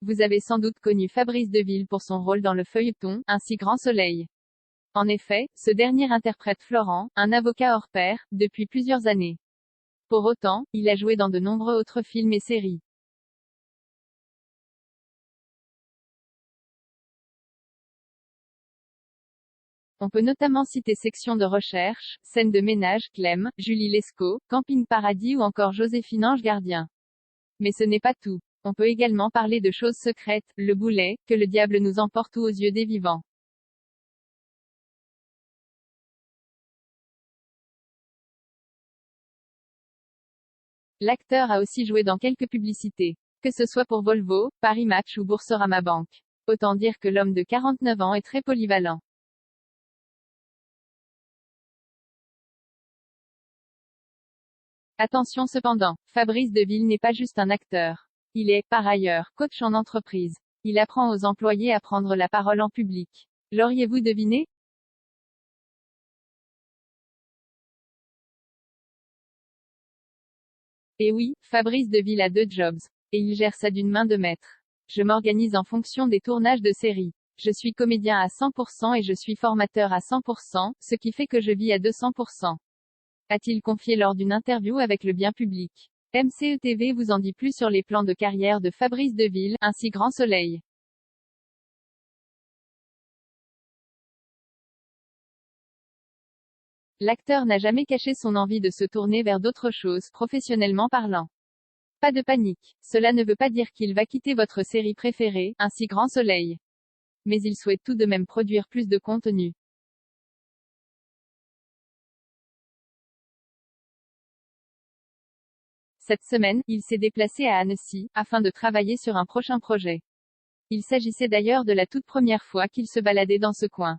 vous avez sans doute connu Fabrice Deville pour son rôle dans le feuilleton « Un si grand soleil ». En effet, ce dernier interprète Florent, un avocat hors pair, depuis plusieurs années. Pour autant, il a joué dans de nombreux autres films et séries. On peut notamment citer Section de recherche, Scène de ménage, Clem, Julie Lescaut, Camping Paradis ou encore Joséphine Ange Gardien. Mais ce n'est pas tout. On peut également parler de Choses secrètes, Le Boulet, Que le diable nous emporte ou Aux yeux des vivants. L'acteur a aussi joué dans quelques publicités. Que ce soit pour Volvo, Paris Match ou Boursorama Bank. Autant dire que l'homme de 49 ans est très polyvalent. Attention cependant, Fabrice Deville n'est pas juste un acteur. Il est, par ailleurs, coach en entreprise. Il apprend aux employés à prendre la parole en public. L'auriez-vous deviné? Eh oui, Fabrice Deville a 2 jobs. Et il gère ça d'une main de maître. Je m'organise en fonction des tournages de séries. Je suis comédien à 100% et je suis formateur à 100%, ce qui fait que je vis à 200%. A-t-il confié lors d'une interview avec le bien public. MCETV vous en dit plus sur les plans de carrière de Fabrice Deville, Un si grand soleil. L'acteur n'a jamais caché son envie de se tourner vers d'autres choses, professionnellement parlant. Pas de panique. Cela ne veut pas dire qu'il va quitter votre série préférée, Un si grand soleil. Mais il souhaite tout de même produire plus de contenu. Cette semaine, il s'est déplacé à Annecy, afin de travailler sur un prochain projet. Il s'agissait d'ailleurs de la toute première fois qu'il se baladait dans ce coin.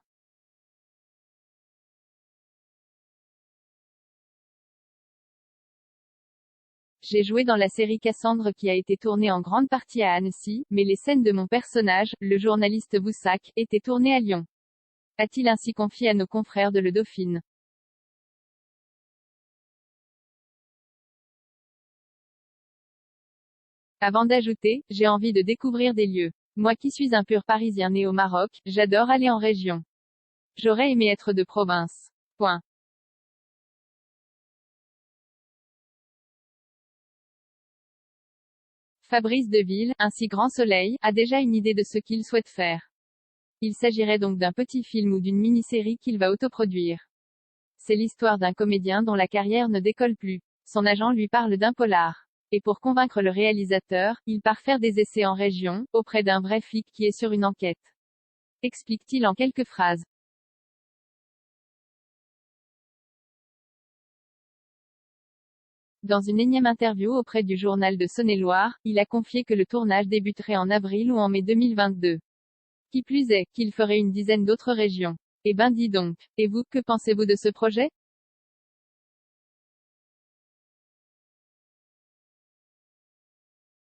J'ai joué dans la série Cassandre qui a été tournée en grande partie à Annecy, mais les scènes de mon personnage, le journaliste Voussac, étaient tournées à Lyon. A-t-il ainsi confié à nos confrères de Le Dauphine. Avant d'ajouter, j'ai envie de découvrir des lieux. Moi qui suis un pur Parisien né au Maroc, j'adore aller en région. J'aurais aimé être de province. Point. Fabrice Deville, Un si grand soleil, a déjà une idée de ce qu'il souhaite faire. Il s'agirait donc d'un petit film ou d'une mini-série qu'il va autoproduire. C'est l'histoire d'un comédien dont la carrière ne décolle plus. Son agent lui parle d'un polar. Et pour convaincre le réalisateur, il part faire des essais en région, auprès d'un vrai flic qui est sur une enquête. Explique-t-il en quelques phrases. Dans une énième interview auprès du journal de Saône-et-Loire, il a confié que le tournage débuterait en avril ou en mai 2022. Qui plus est, qu'il ferait une dizaine d'autres régions. Eh ben dis donc. Et vous, que pensez-vous de ce projet?